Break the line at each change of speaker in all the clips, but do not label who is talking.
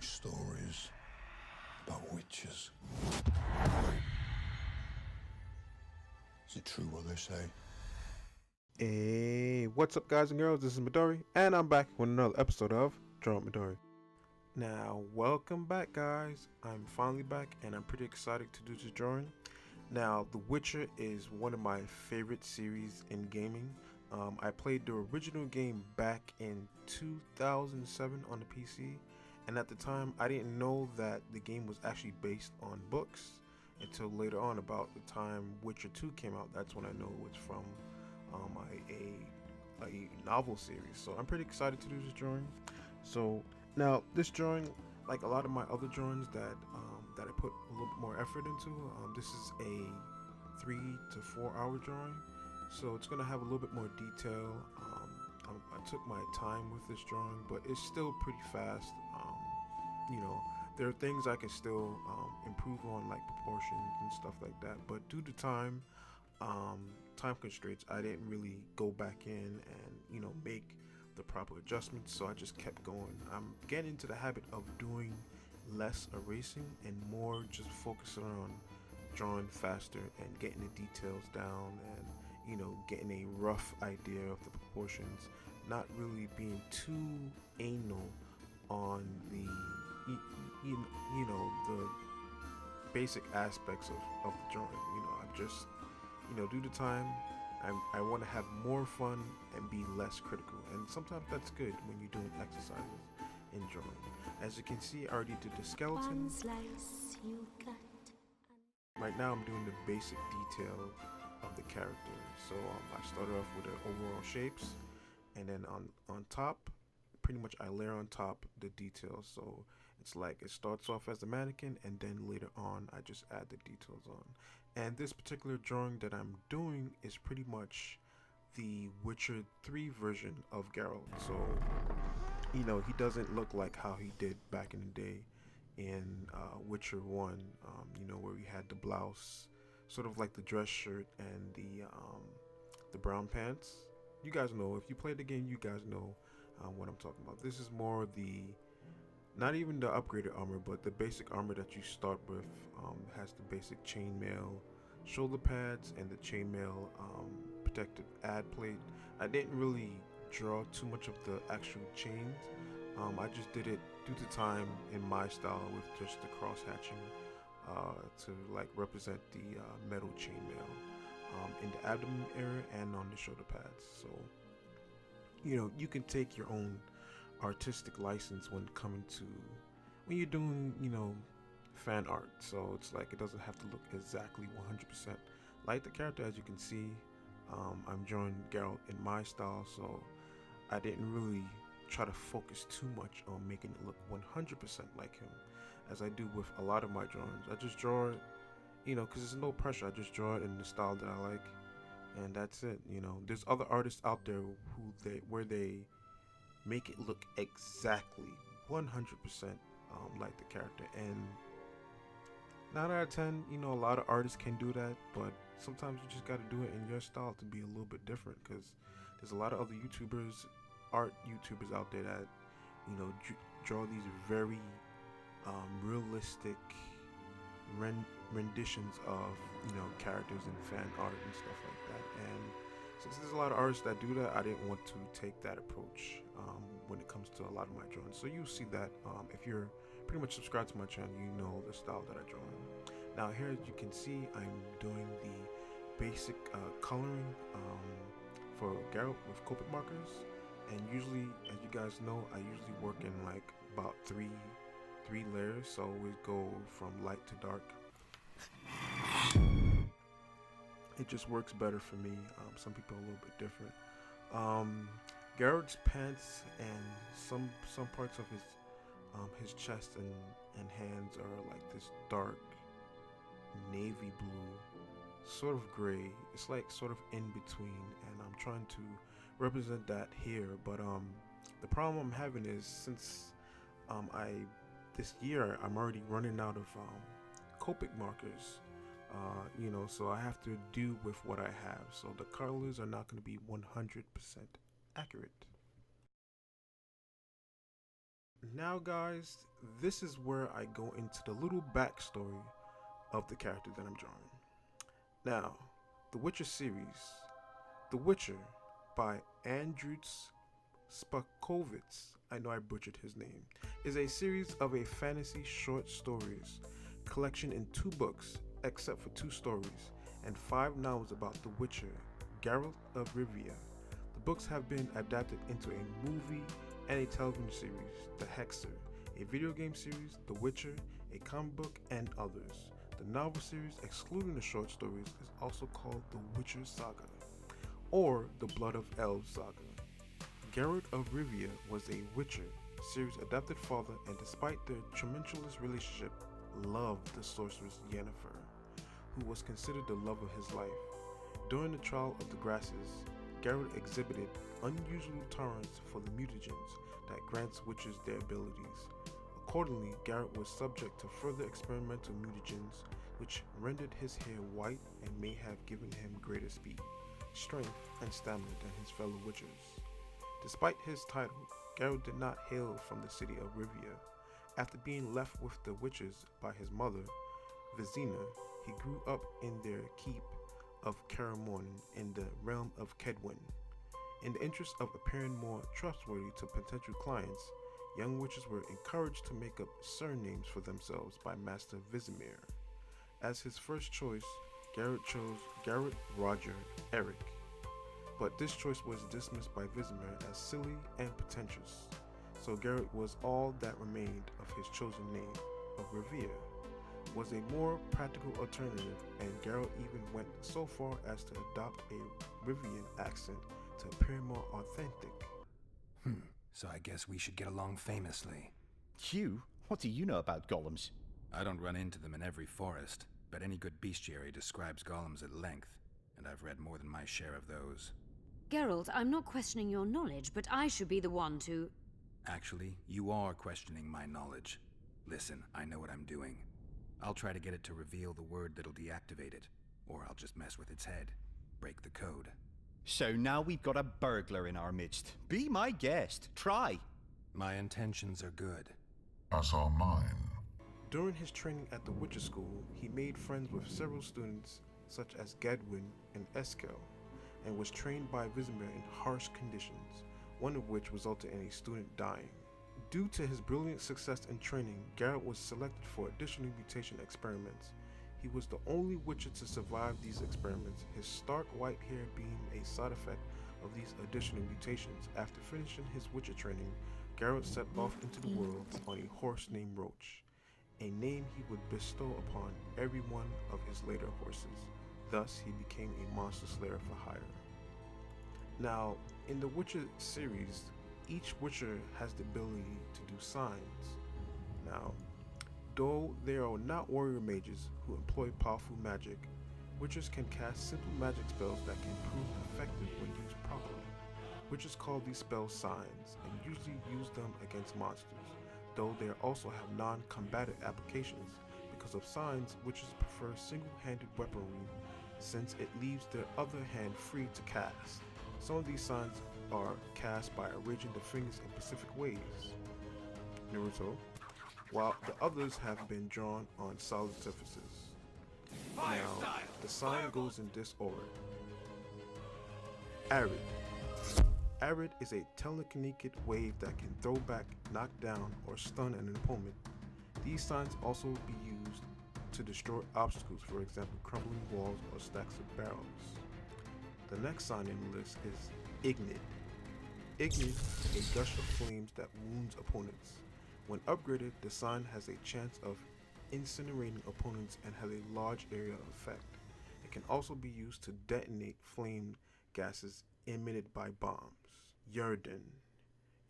stories about witches. Is it true what they say?
Hey, what's up, guys and girls? This is Midori, and I'm back with another episode of Draw Midori. Now, welcome back, guys. I'm finally back, and I'm pretty excited to do this drawing. Now, The Witcher is one of my favorite series in gaming. I played the original game back in 2007 on the PC, and at the time, I didn't know that the game was actually based on books until later on, about the time Witcher 2 came out. That's when I know it was from a novel series. So I'm pretty excited to do this drawing. So now this drawing, like a lot of my other drawings that I put a little bit more effort into, this is a 3 to 4 hour drawing, so it's gonna have a little bit more detail. I took my time with this drawing, but it's still pretty fast. There are things I can still improve on, like proportions and stuff like that, but due to time constraints, I didn't really go back in and make the proper adjustments, so I just kept going. I'm getting into the habit of doing less erasing and more just focusing on drawing faster and getting the details down, and getting a rough idea of the proportions, not really being too anal on the the basic aspects of the drawing. I just due to time, I want to have more fun and be less critical, and sometimes that's good when you're doing exercises in drawing. As you can see, I already did the skeleton. Right now I'm doing the basic detail of the character. So I started off with the overall shapes, and then on top, pretty much I layer on top the details. So it's like it starts off as a mannequin, and then later on I just add the details on. And this particular drawing that I'm doing is pretty much the Witcher 3 version of Geralt. So he doesn't look like how he did back in the day in Witcher 1, where he had the blouse, sort of like the dress shirt, and the brown pants. You guys know, if you played the game, you guys know what I'm talking about. This is more not even the upgraded armor, but the basic armor that you start with. Has the basic chainmail shoulder pads and the chainmail protective ad plate. I didn't really draw too much of the actual chains. I just did it due to time in my style with just the cross hatching to like represent the metal chainmail in the abdomen area and on the shoulder pads. So you can take your own artistic license when you're doing fan art. So it's like it doesn't have to look exactly 100% like the character. As you can see, I'm drawing Geralt in my style, so I didn't really try to focus too much on making it look 100% like him, as I do with a lot of my drawings. I just draw it, because there's no pressure. I just draw it in the style that I like, and that's it. There's other artists out there where they make it look exactly 100% like the character, and 9 out of 10, a lot of artists can do that, but sometimes you just got to do it in your style to be a little bit different, because there's a lot of other art YouTubers out there that draw these very realistic renditions of characters in fan art and stuff like that. And since there's a lot of artists that do that, I didn't want to take that approach when it comes to a lot of my drawings. So you'll see that if you're pretty much subscribed to my channel, you know the style that I draw in. Now here, as you can see, I'm doing the basic coloring for Geralt with Copic markers. And usually, as you guys know, I usually work in like about three layers, so we go from light to dark. It just works better for me. Some people are a little bit different. Geralt's pants and some parts of his chest and hands are like this dark navy blue, sort of gray. It's like sort of in between, and I'm trying to represent that here. But the problem I'm having is, since this year I'm already running out of Copic markers, so I have to do with what I have. So the colors are not going to be 100% accurate. Now, guys, this is where I go into the little backstory of the character that I'm drawing. Now, the Witcher series, The Witcher by Andrzej Spakowicz, I know I butchered his name, is a series of a fantasy short stories collection in 2 books, except for 2 stories, and 5 novels about the Witcher, Geralt of Rivia. The books have been adapted into a movie and a television series, The Hexer, a video game series, The Witcher, a comic book, and others. The novel series, excluding the short stories, is also called The Witcher Saga, or The Blood of Elves Saga. Geralt of Rivia was a Witcher series adopted father, and despite their tumultuous relationship, loved the sorceress Yennefer, who was considered the love of his life. During the trial of the grasses, Geralt exhibited unusual tolerance for the mutagens that grants witches their abilities. Accordingly, Geralt was subject to further experimental mutagens, which rendered his hair white and may have given him greater speed, strength, and stamina than his fellow witchers. Despite his title, Geralt did not hail from the city of Rivia. After being left with the witches by his mother, Vizina, he grew up in their keep of Karamorn in the realm of Kedwin. In the interest of appearing more trustworthy to potential clients, young witches were encouraged to make up surnames for themselves by Master Vizimir. As his first choice, Geralt chose Geralt Roger Eric, but this choice was dismissed by Vizimir as silly and pretentious, so Geralt was all that remained of his chosen name of Rivia. Was a more practical alternative, and Geralt even went so far as to adopt a Rivian accent to appear more authentic.
So I guess we should get along famously.
Hugh, what do you know about golems?
I don't run into them in every forest, but any good bestiary describes golems at length, and I've read more than my share of those.
Geralt, I'm not questioning your knowledge, but I should be the one to...
Actually, you are questioning my knowledge. Listen, I know what I'm doing. I'll try to get it to reveal the word that'll deactivate it, or I'll just mess with its head. Break the code.
So now we've got a burglar in our midst. Be my guest. Try.
My intentions are good.
As are mine.
During his training at the Witcher School, he made friends with several students such as Gadwin and Eskel, and was trained by Vizimir in harsh conditions, one of which resulted in a student dying. Due to his brilliant success in training, Geralt was selected for additional mutation experiments. He was the only Witcher to survive these experiments, his stark white hair being a side effect of these additional mutations. After finishing his Witcher training, Geralt set off into the world on a horse named Roach, a name he would bestow upon every one of his later horses. Thus, he became a monster slayer for hire. Now, in the Witcher series, each Witcher has the ability to do signs. Now, though there are not warrior mages who employ powerful magic, Witchers can cast simple magic spells that can prove effective when used properly. Witchers call these spells signs and usually use them against monsters, though they also have non-combative applications. Because of signs, Witchers prefer single-handed weaponry since it leaves their other hand free to cast. Some of these signs are cast by arranging the fingers in specific ways, Naruto, while the others have been drawn on solid surfaces. Now, the sign goes in this order. Arid. Arid is a telekinetic wave that can throw back, knock down, or stun an opponent. These signs also be used to destroy obstacles, for example, crumbling walls or stacks of barrels. The next sign in the list is Ignite. Ignite is a gush of flames that wounds opponents. When upgraded, the sign has a chance of incinerating opponents and has a large area of effect. It can also be used to detonate flame gases emitted by bombs. Yrden.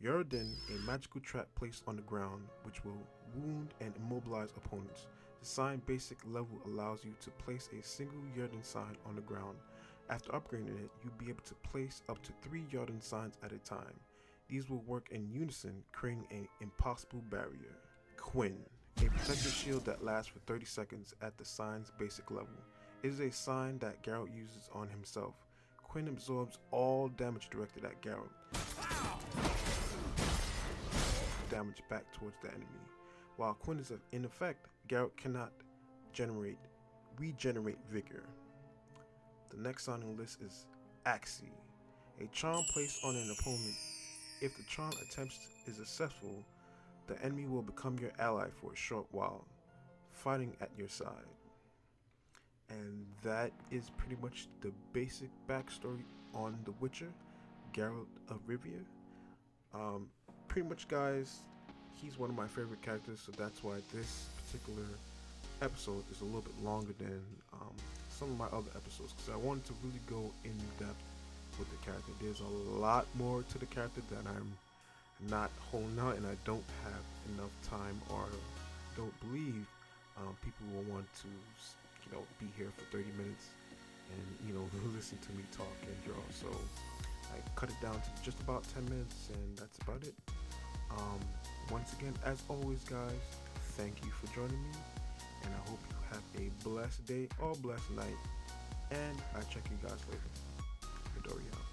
Yrden, a magical trap placed on the ground which will wound and immobilize opponents. The sign basic level allows you to place a single Yrden sign on the ground. After upgrading it, you'll be able to place up to 3 Yrden signs at a time. These will work in unison, creating an impossible barrier. Quinn, a protective shield that lasts for 30 seconds at the sign's basic level. It is a sign that Geralt uses on himself. Quinn absorbs all damage directed at Geralt. damage back towards the enemy. While Quinn is in effect, Geralt cannot regenerate vigor. The next on the list is Axii, a charm placed on an opponent. If the charm attempt is successful, the enemy will become your ally for a short while, fighting at your side. And that is pretty much the basic backstory on The Witcher, Geralt of Rivia. Pretty much, guys, he's one of my favorite characters, so that's why this particular episode is a little bit longer than some of my other episodes, because I wanted to really go in depth with the character. There's a lot more to the character that I'm not holding out, and I don't have enough time, or don't believe people will want to, be here for 30 minutes and listen to me talk and draw. So I cut it down to just about 10 minutes, and that's about it. Once again, as always, guys, thank you for joining me, and I hope you have a blessed day or blessed night, and I'll check you guys later. Midori out.